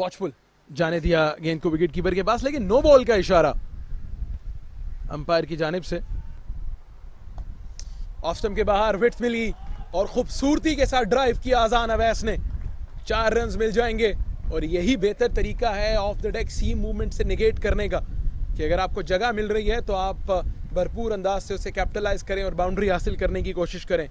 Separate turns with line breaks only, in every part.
Watchful जाने दिया गेंद को विकेट कीपर के पास, लेकिन नो बॉल का इशारा अंपायर की जानिब से। ऑफ स्टंप के बाहर विड्थ मिली और खूबसूरती के साथ ड्राइव किया अजान अवैस ने। 4 रन मिल जाएंगे और यही बेहतर तरीका है off the deck seam movement से निगेट करने का, कि अगर आपको जगह मिल रही है तो आप भरपूर अंदाज से उसे कैपिटलाइज करें और बाउंड्री हासिल करने की कोशिश करें।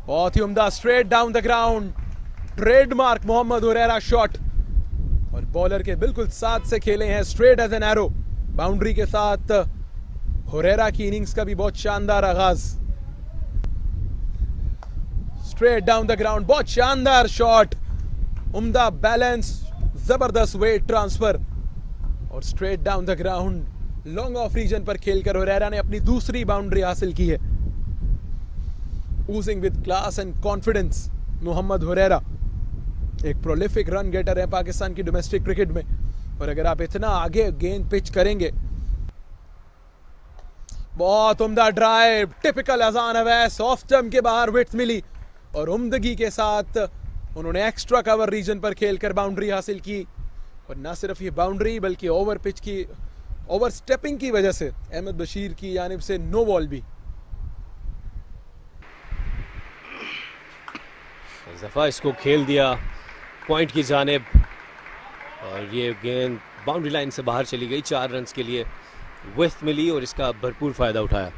बहुत ही उम्दा straight down the ground, trademark Mohammad Huraira shot, और बॉलर के बिल्कुल साथ से खेले हैं straight as an arrow boundary के साथ। हुरैरा की इनिंग्स का भी बहुत शानदार आगाज। स्ट्रेट डाउन द ग्राउंड, बहुत शानदार शॉट, उम्दा बैलेंस, जबरदस्त वेट ट्रांसफर और straight down the ground long off region पर खेलकर हुरैरा ने अपनी दूसरी बाउंड्री हासिल की है। Oozing with class and confidence, Mohammad Huraira एक प्रोलिफिक रन गेटर है पाकिस्तान की डोमेस्टिक क्रिकेट में, और अगर आप इतना आगे गेंद पिच करेंगे। बहुत उम्दा ड्राइव, टिपिकल अजान अवैस, ऑफ स्टंप के बाहर विड्थ मिली और उम्दगी के साथ उन्होंने एक्स्ट्रा कवर रीजन पर खेलकर बाउंड्री हासिल की। और ना सिर्फ ये बाउंड्री बल्कि ओवर पिच की ओवर स्टेपिंग की वजह से अहमद बशीर की जानिब से नो बॉल भी।
इस दफ़ा इसको खेल दिया पॉइंट की जानिब और ये गेंद बाउंड्री लाइन से बाहर चली गई। 4 रन के लिए विड्थ मिली और इसका भरपूर फायदा उठाया।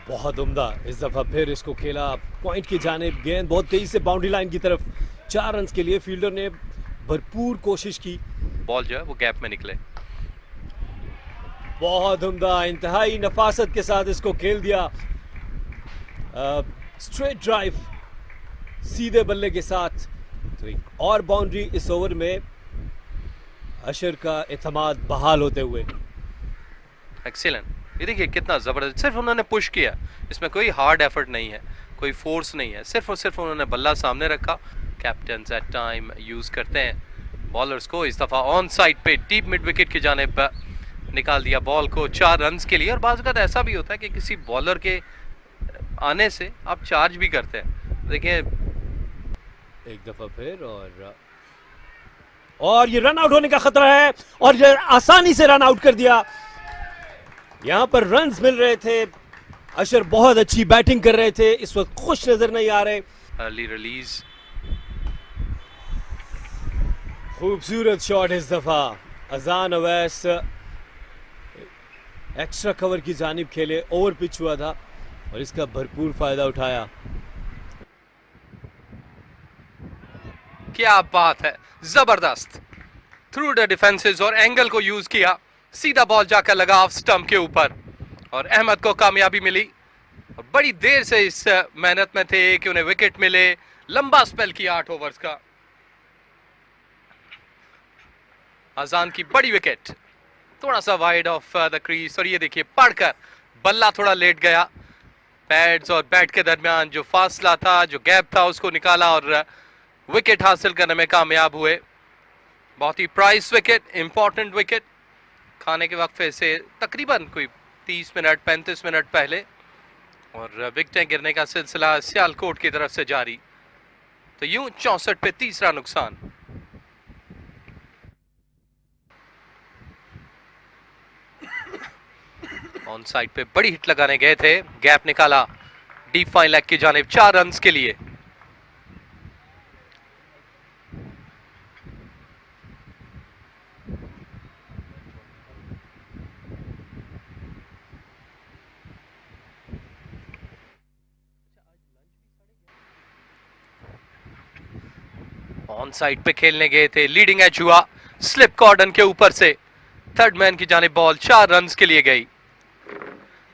बहुत उम्दा, इस दफ़ा फिर इसको खेला पॉइंट की जानिब, गेंद बहुत तेजी से बाउंड्री लाइन की तरफ। 4 रन के लिए फील्डर ने भरपूर कोशिश की,
बॉल जो है वो गैप में निकले।
बहुत उम्दा, इंतहाई नफासत के साथ इसको खेल दिया। स्ट्रेट ड्राइव सीधे बल्ले के साथ, तो एक और बाउंड्री इस ओवर में अशर का एतमाद बहाल होते हुए।
एक्सीलेंट, ये देखिए कितना ज़बरदस्त, सिर्फ उन्होंने पुश किया, इसमें कोई हार्ड एफर्ट नहीं है, कोई फोर्स नहीं है, सिर्फ और सिर्फ उन्होंने बल्ला सामने रखा। कैप्टन एट टाइम यूज़ करते हैं बॉलर्स को। इस दफ़ा ऑन साइड पे डीप मिड विकेट की जानिब निकाल दिया बॉल को 4 रन के लिए। और बाज़ वक़्त ऐसा भी होता है कि किसी बॉलर के आने से आप चार्ज भी करते हैं। देखिए
एक दफ़ा फिर और ये रन आउट होने का खतरा है और ये आसानी से रन आउट कर दिया। यहां पर रन्स मिल रहे थे, अशर बहुत अच्छी बैटिंग कर रहे थे, इस वक्त खुश नजर नहीं आ रहे।
अर्ली रिलीज,
खूबसूरत शॉट इस दफा। अजान अवैस एक्स्ट्रा कवर की जानिब खेले, ओवर पिच हुआ था और इसका भरपूर फायदा उठाया।
क्या बात है, जबरदस्त, थ्रू द डिफेंसेस और एंगल को यूज किया, सीधा बॉल जाकर लगा ऑफ स्टंप के ऊपर और अहमद को कामयाबी मिली। और बड़ी देर से इस मेहनत में थे कि उन्हें विकेट मिले। लंबा स्पेल किया 8 ओवर्स का। अजान की बड़ी विकेट, थोड़ा सा वाइड ऑफ द क्रीज, और ये देखिए पढ़कर बल्ला थोड़ा लेट गया। पैड्स और बैट के दरमियान जो फासला था, जो गैप था, उसको निकाला और विकेट हासिल करने में कामयाब हुए। बहुत ही प्राइस विकेट, इंपॉर्टेंट विकेट, खाने के वक्फे से तकरीबन कोई 30 मिनट 35 मिनट पहले। और विकेटें गिरने का सिलसिला सियालकोट की तरफ से जारी। तो यूं 64 पे तीसरा नुकसान। ऑन साइड पे बड़ी हिट लगाने गए थे, गैप निकाला डीप फाइन लेग की जानिब 4 रन के लिए। ऑन साइड पे खेलने गए थे, लीडिंग एज हुआ, स्लिप कॉर्डन के ऊपर से थर्ड मैन की जानिब बॉल 4 रन के लिए गई।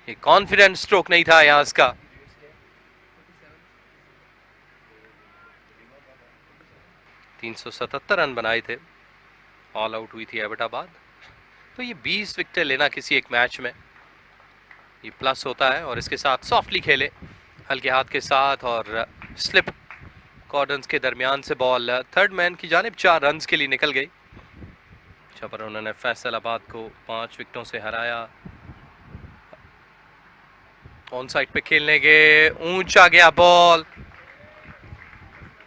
ये कॉन्फिडेंट स्ट्रोक नहीं था यहां इसका। तीन 377 रन बनाए थे, ऑल आउट हुई थी एबटाबाद। तो ये 20 विकेट लेना किसी एक मैच में ये प्लस होता है। और इसके साथ सॉफ्टली खेले हल्के हाथ के साथ और स्लिप कॉर्डन्स के दरमियान से बॉल थर्ड मैन की जानिब 4 रन के लिए निकल गई। अच्छा, पर उन्होंने फैसलाबाद को 5 विकेटों से हराया। ऑन साइड पे खेलने गए, ऊंचा गया बॉल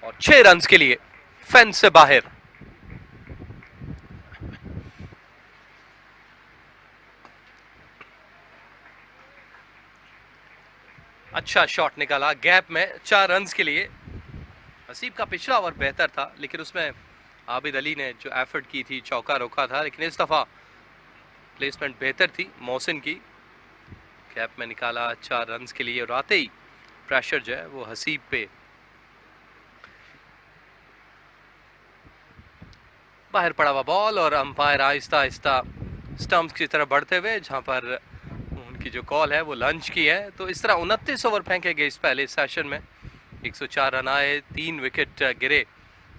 और 6 रन के लिए फेंस से बाहर। अच्छा शॉट निकाला गैप में 4 रन के लिए। हसीब का पिछला ओवर बेहतर था, लेकिन उसमें आबिद अली ने जो एफर्ट की थी, चौका रोका था, लेकिन इस दफा प्लेसमेंट बेहतर थी मोहसिन की। गैप में निकाला 4 रन के लिए और आते ही प्रेशर जो है वो हसीब पे। बाहर पड़ा हुआ बॉल और अंपायर आहिस्ता आहिस्ता स्टंप्स की तरफ बढ़ते हुए, जहां पर उनकी जो कॉल है वो लंच की है। तो इस तरह 29 ओवर फेंके गए इस पहले सेशन में। 104 रन आए, 3 विकेट गिरे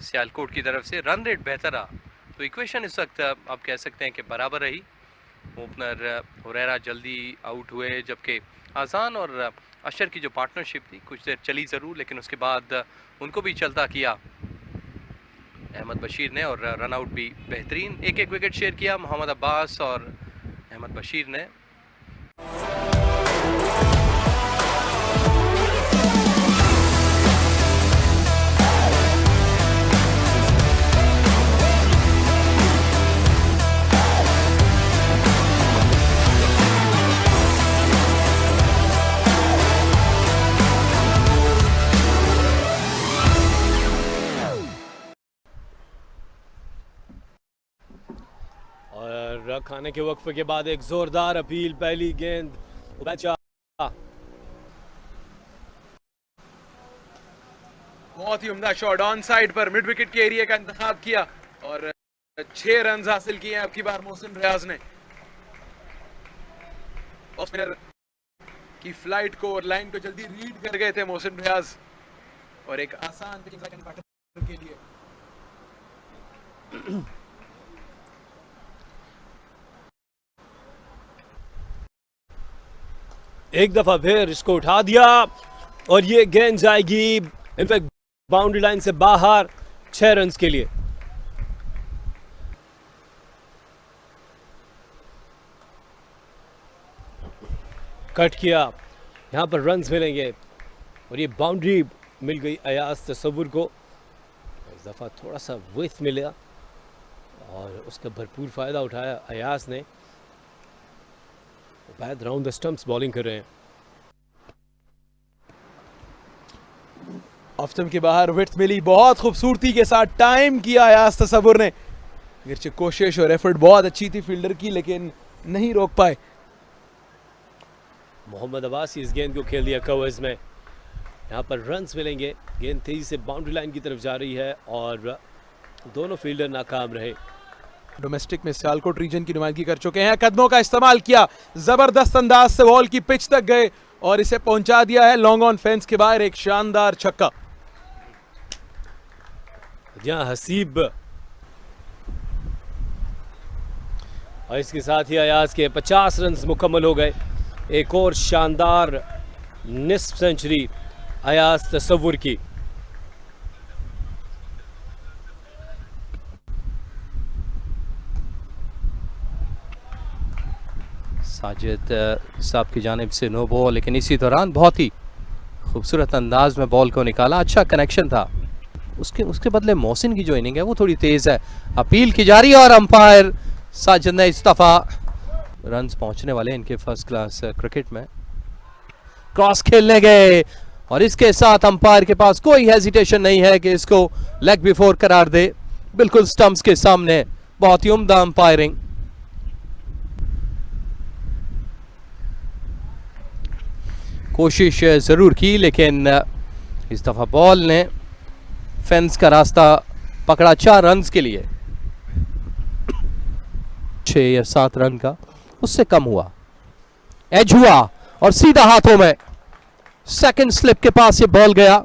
सियालकोट की तरफ से। रन रेट बेहतर रहा, तो इक्वेशन इस वक्त आप कह सकते हैं कि बराबर रही। ओपनर हुरैरा जल्दी आउट हुए, जबकि आज़ान और अशर की जो पार्टनरशिप थी कुछ देर चली ज़रूर, लेकिन उसके बाद उनको भी चलता किया अहमद बशीर ने, और रन आउट भी बेहतरीन। एक एक विकेट शेयर किया मोहम्मद अब्बास और अहमद बशीर ने।
और खाने के वक्फे के बाद एक जोरदार अपील, पहली गेंद बचा।
बहुत ही उम्दा शॉट ऑन साइड पर मिड विकेट के एरिया का इंतखाब किया और 6 रन हासिल किए हैं अब की बार मोहसिन रियाज ने। स्पिनर की फ्लाइट को और लाइन को जल्दी रीड कर गए थे मोहसिन रियाज, और एक आसान के लिए
एक दफा फिर इसको उठा दिया और ये गेंद जाएगी इनफैक्ट बाउंड्री लाइन से बाहर 6 रन के लिए। कट किया, यहां पर रन्स मिलेंगे और ये बाउंड्री मिल गई अयाज तसव्वुर को। इस दफा थोड़ा सा विथ मिला और उसका भरपूर फायदा उठाया अयाज ने। बैद राउंड द स्टंप्स बॉलिंग कर रहे हैं।
ऑफ स्टंप के बाहर विड्थ मिली, बहुत खूबसूरती के साथ टाइम किया अयाज तसव्वुर ने। अगरचे कोशिश और एफर्ट बहुत अच्छी थी फील्डर की, लेकिन नहीं रोक पाए।
मोहम्मद अब्बास इस गेंद को खेल दिया कवर्स में। यहाँ पर रन्स मिलेंगे। गेंद तेजी से बाउंड्री लाइन की तरफ जा रही है और दोनों फील्डर नाकाम रहे।
डोमेस्टिक में सियालकोट रीजन की नुमाइंदगी कर चुके हैं। कदमों का इस्तेमाल किया, जबरदस्त अंदाज से बॉल की पिच तक गए और इसे पहुंचा दिया है लॉन्ग ऑन फेंस के बाहर। एक शानदार छक्का।
जहां हसीब और इसके साथ ही अयाज के 50 रन मुकम्मल हो गए। एक और शानदार निस्फ सेंचुरी अयाज तसव्वुर की।
साजिद साहब की जानिब से नो बॉल, लेकिन इसी दौरान बहुत ही खूबसूरत अंदाज में बॉल को निकाला। अच्छा कनेक्शन था। उसके बदले मोहसिन की जो इनिंग है वो थोड़ी तेज है। अपील की जा रही है और अंपायर साजिद ने इस दफा रन्स पहुंचने वाले इनके फर्स्ट क्लास क्रिकेट में। क्रॉस खेलने गए और इसके साथ अंपायर के पास कोई हेजिटेशन नहीं है कि इसको लेग बिफोर करार दे। बिल्कुल स्टंप्स के सामने, बहुत ही उम्दा अंपायरिंग। कोशिश जरूर की, लेकिन इस दफा बॉल ने फेंस का रास्ता पकड़ा 4 रन के लिए। 6 या 7 रन का उससे कम हुआ। एज हुआ और सीधा हाथों में। सेकंड स्लिप के पास ये बॉल गया,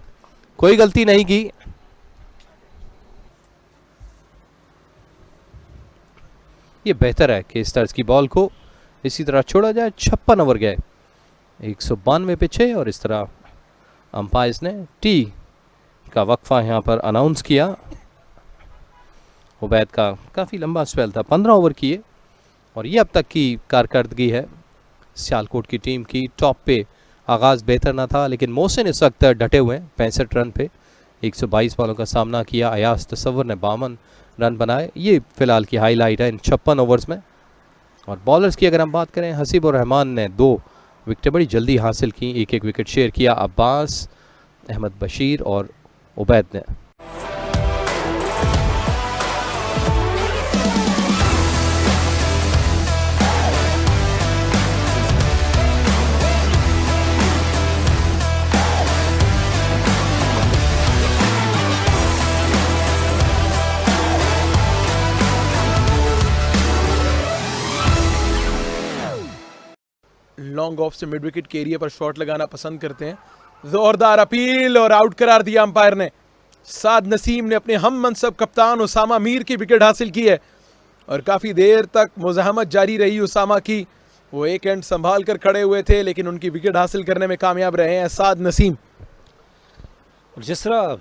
कोई गलती नहीं की। ये बेहतर है कि इस तर्ज की बॉल को इसी तरह छोड़ा जाए। 56 ओवर गए, 192 पे 6 और इस तरह अंपायर्स ने टी का वक्फा यहाँ पर अनाउंस किया। उबैद का काफ़ी लंबा स्पेल था, 15 ओवर किए और ये अब तक की कारकर्दगी है सियालकोट की टीम की। टॉप पे
आगाज़ बेहतर ना था, लेकिन मोहसिन इस वक्त डटे हुए हैं 65 रन पे। 122 बॉलों का सामना किया। अयाज तसव्वुर ने 52 रन बनाए। ये फ़िलहाल की हाईलाइट है इन 56 ओवर्स में। और बॉलर्स की अगर हम बात करें, हसीब और रहमान ने 2 विकेटें बड़ी जल्दी हासिल की। एक विकेट शेयर किया अब्बास, अहमद बशीर और उबैद ने।
लॉन्ग ऑफ से मिड विकेट के एरिया पर शॉट लगाना पसंद करते हैं। जोरदार अपील और आउट करार दिया अंपायर ने। साद नसीम ने अपने हम मनसब कप्तान उसामा मीर की विकेट हासिल की है और काफ़ी देर तक मुज़ाहमत जारी रही उसामा की। वो एक एंड संभाल कर खड़े हुए थे, लेकिन उनकी विकेट हासिल करने में कामयाब रहे हैं साद नसीम।
जिस तरह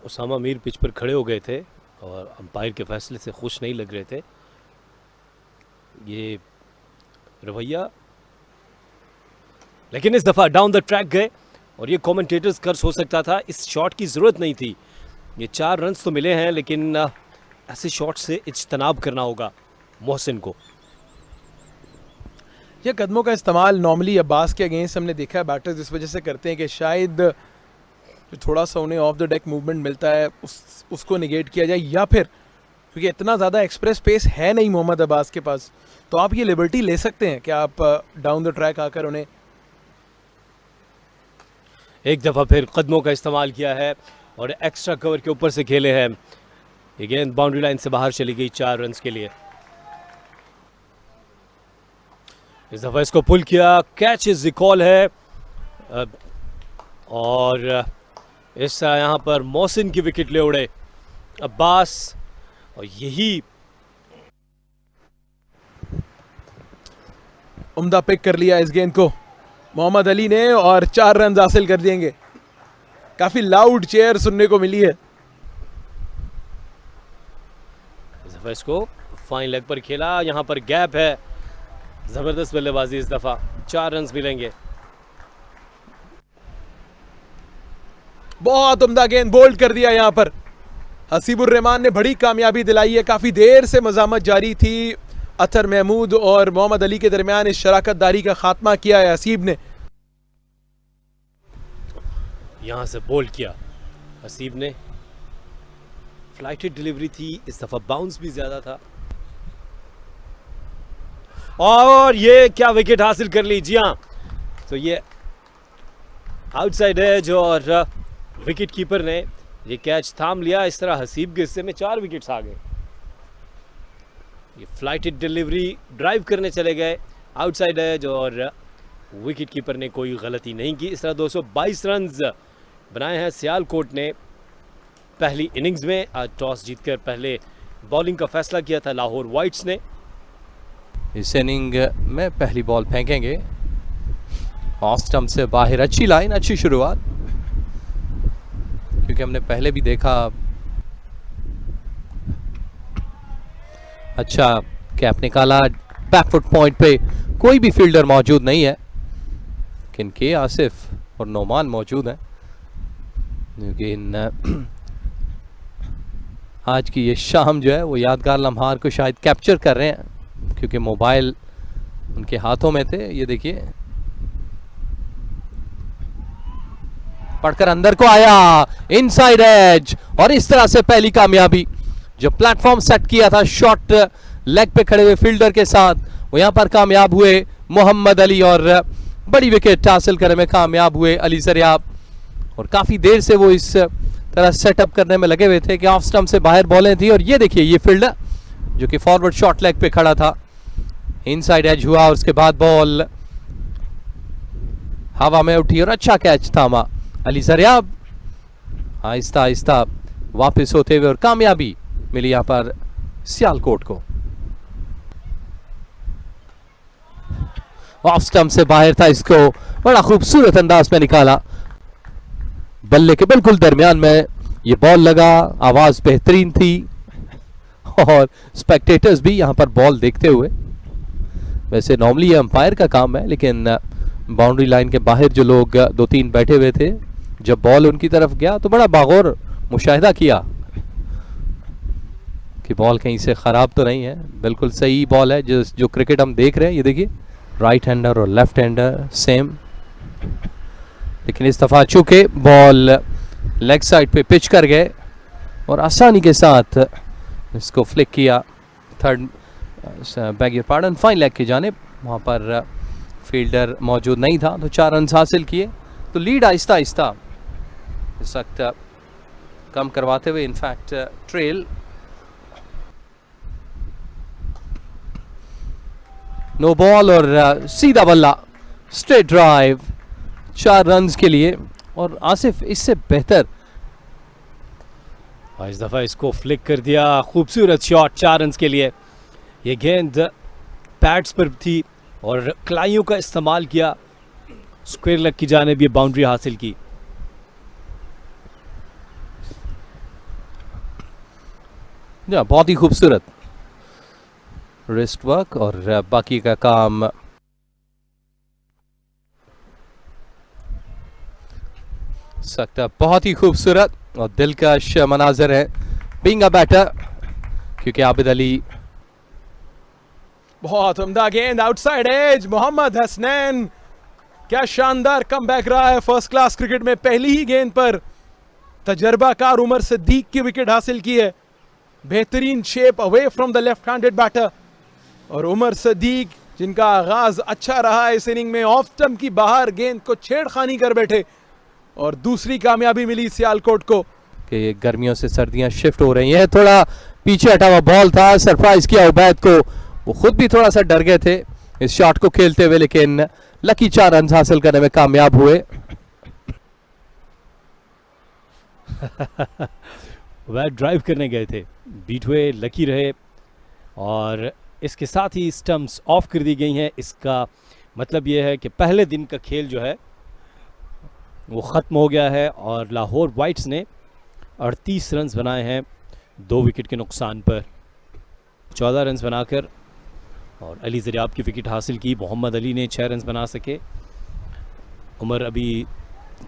उसामा मीर पिच पर खड़े हो गए थे और अंपायर के फैसले से खुश नहीं लग रहे थे, ये रवैया, लेकिन इस दफ़ा डाउन द ट्रैक गए और ये कमेंटेटर्स कर्ज हो सकता था। इस शॉट की ज़रूरत नहीं थी। ये 4 रन्स तो मिले हैं, लेकिन ऐसे शॉट से इज्तनाब करना होगा मोहसिन को।
ये कदमों का इस्तेमाल नॉर्मली अब्बास के अगेंस्ट हमने देखा है बैटर्स इस वजह से करते हैं कि शायद जो थोड़ा सा उन्हें ऑफ द डेक मूवमेंट मिलता है उसको निगेट किया जाए, या फिर क्योंकि इतना ज़्यादा एक्सप्रेस पेस है नहीं मोहम्मद अब्बास के पास, तो आप ये लिबर्टी ले सकते हैं कि आप डाउन द ट्रैक आकर उन्हें।
एक दफ़ा फिर कदमों का इस्तेमाल किया है और एक्स्ट्रा कवर के ऊपर से खेले हैं। ये गेंद बाउंड्री लाइन से बाहर चली गई 4 रन्स के लिए। इस दफ़ा इसको पुल किया, कैच इज कॉल है और इस तरह यहाँ पर मोहसिन की विकेट ले उड़े अब्बास, और यही
उम्दा पिक कर लिया इस गेंद को मोहम्मद अली ने और 4 रन हासिल कर देंगे। काफी लाउड चेयर सुनने को मिली है।
इस दफा इसको फाइन लेग पर खेला, यहाँ पर गैप है। जबरदस्त बल्लेबाजी इस दफा, 4 रन मिलेंगे।
बहुत उम्दा गेंद बोल्ड कर दिया यहाँ पर हसीबुर रहमान ने, बड़ी कामयाबी दिलाई है। काफी देर से मज़ामत जारी थी अतर महमूद और मोहम्मद अली के दरमियान। इस शराकत दारी का खात्मा किया है हसीब ने।
यहां से बोल्ड किया हसीब ने, फ्लाइटेड डिलीवरी थी, इस दफा बाउंस भी ज्यादा था और ये क्या विकेट हासिल कर ली। जी हाँ, तो ये आउटसाइड एज और विकेट कीपर ने ये कैच थाम लिया। इस तरह हसीब के हिस्से में 4 विकेट्स आ गए। ये फ्लाइटेड डिलीवरी, ड्राइव करने चले गए, आउटसाइड एज और विकेट कीपर ने कोई गलती नहीं की। इस तरह 222 रन बनाए हैं सियालकोट ने पहली इनिंग्स में। आज टॉस जीतकर पहले बॉलिंग का फैसला किया था लाहौर वाइट्स ने।
इस इनिंग में पहली बॉल फेंकेंगे ऑफ स्टंप से बाहर। अच्छी लाइन, अच्छी शुरुआत, क्योंकि हमने पहले भी देखा अच्छा कैप निकाला, बैकफुट पॉइंट पे कोई भी फील्डर मौजूद नहीं है, लेकिन के आसिफ और नोमान मौजूद हैं। लेकिन आज की ये शाम जो है वो यादगार लम्हार को शायद कैप्चर कर रहे हैं, क्योंकि मोबाइल उनके हाथों में थे। ये देखिए, पढ़कर अंदर को आया, इनसाइड एज, और इस तरह से पहली कामयाबी। जो प्लेटफॉर्म सेट किया था शॉर्ट लेग पे खड़े हुए फील्डर के साथ, वो यहां पर कामयाब हुए मोहम्मद अली और बड़ी विकेट हासिल करने में कामयाब हुए अली ज़रियाब। और काफी देर से वो इस तरह सेटअप करने में लगे हुए थे कि ऑफ स्टंप से बाहर बॉलें थी। और ये देखिए, ये फील्डर जो कि फॉरवर्ड शॉर्ट लेग पे खड़ा था, इनसाइड एज हुआ और उसके बाद बॉल हवा में उठी और अच्छा कैच थामा अली ज़रियाब। आहिस्ता आहिस्ता वापस होते हुए और कामयाबी मिली यहां पर सियालकोट को। ऑफ स्टंप से बाहर था, इसको बड़ा खूबसूरत अंदाज में निकाला। बल्ले के बिल्कुल दरमियान में ये बॉल लगा, आवाज बेहतरीन थी और स्पेक्टेटर्स भी यहां पर बॉल देखते हुए, वैसे नॉर्मली ये अंपायर का काम है, लेकिन बाउंड्री लाइन के बाहर जो लोग 2-3 बैठे हुए थे, जब बॉल उनकी तरफ गया तो बड़ा बागौर मुशाहिदा किया कि बॉल कहीं से ख़राब तो नहीं है, बिल्कुल सही बॉल है। जो क्रिकेट हम देख रहे हैं, ये देखिए राइट हैंडर और लेफ्ट हैंडर सेम, लेकिन इस दफ़ा चूँकि बॉल लेग साइड पे पिच कर गए और आसानी के साथ इसको फ्लिक किया third bag your pardon fine leg की जानिब। वहाँ पर फील्डर मौजूद नहीं था तो 4 रन हासिल किए। तो लीड आहिस्ता आहिस्ता इस वक्त कम करवाते हुए इनफैक्ट ट्रेल नो बॉल और सीधा बल्ला स्ट्रेट ड्राइव 4 रन के लिए। और आसिफ इससे बेहतर
इस दफ़ा इसको फ्लिक कर दिया, खूबसूरत शॉट 4 रन के लिए। ये गेंद पैड्स पर थी और कलाइयों का इस्तेमाल किया, स्क्वायर लेग की जानिब ये बाउंड्री हासिल की।
बहुत ही खूबसूरत रिस्ट वर्क और बाकी का काम सकता बहुत ही खूबसूरत और दिलकश मनाजर है बीइंग अ बैटर, क्योंकि आबिद अली
बहुत उम्दा गेंद आउटसाइड एज, मोहम्मद हसनैन क्या शानदार कमबैक रहा है फर्स्ट क्लास क्रिकेट में। पहली ही गेंद पर तजर्बाकार उमर सिद्दीक की विकेट हासिल की है, बेहतरीन shape away from the left handed batter. और उमर सिद्दीक जिनका आगाज अच्छा रहा है इस इनिंग में, ऑफ स्टंप की बाहर गेंद को छेड़खानी कर बैठे और दूसरी कामयाबी मिली सियालकोट को।
कि गर्मियों से सर्दियां शिफ्ट हो रही हैं। थोड़ा पीछे हटा हुआ बॉल था, सरप्राइज किया उबैद को, वो खुद भी थोड़ा सा डर गए थे इस शॉट को खेलते हुए, लेकिन लकी 4 रन हासिल करने में कामयाब हुए।
वह ड्राइव करने गए थे, बीट हुए, लकी रहे और इसके साथ ही स्टंप्स ऑफ कर दी गई हैं। इसका मतलब यह है कि पहले दिन का खेल जो है वो ख़त्म हो गया है और लाहौर वाइट्स ने 38 रन बनाए हैं 2 विकेट के नुकसान पर, 14 रन बनाकर, और अली ज़रियाब की विकेट हासिल की। मोहम्मद अली ने 6 रन बना सके, उमर अभी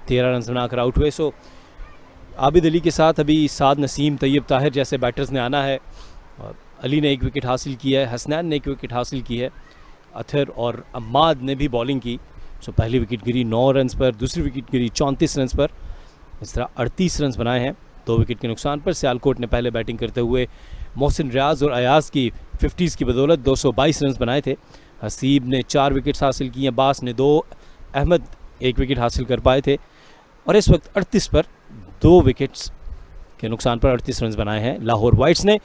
13 रन बनाकर आउट हुए। सो आबिद अली के साथ अभी साद नसीम, तैयब ताहिर जैसे बैटर्स ने आना है। और अली ने 1 विकेट हासिल किया है, हसनैन ने 1 विकेट हासिल की है, अथर और अम्माद ने भी बॉलिंग की। सो पहली विकेट गिरी 9 रन पर, दूसरी विकेट गिरी 34 रन पर। इस तरह 38 रन बनाए हैं 2 विकेट के नुकसान पर। सियालकोट ने पहले बैटिंग करते हुए मोहसिन रियाज और अयाज की 50s की बदौलत 222 रन बनाए थे। हसीब ने 4 विकेट्स हासिल की, अब्बास ने 2, अहमद 1 विकेट हासिल कर पाए थे। और इस वक्त 38 पर 2 विकेट्स के नुकसान पर 38 रन बनाए हैं लाहौर वाइट्स ने।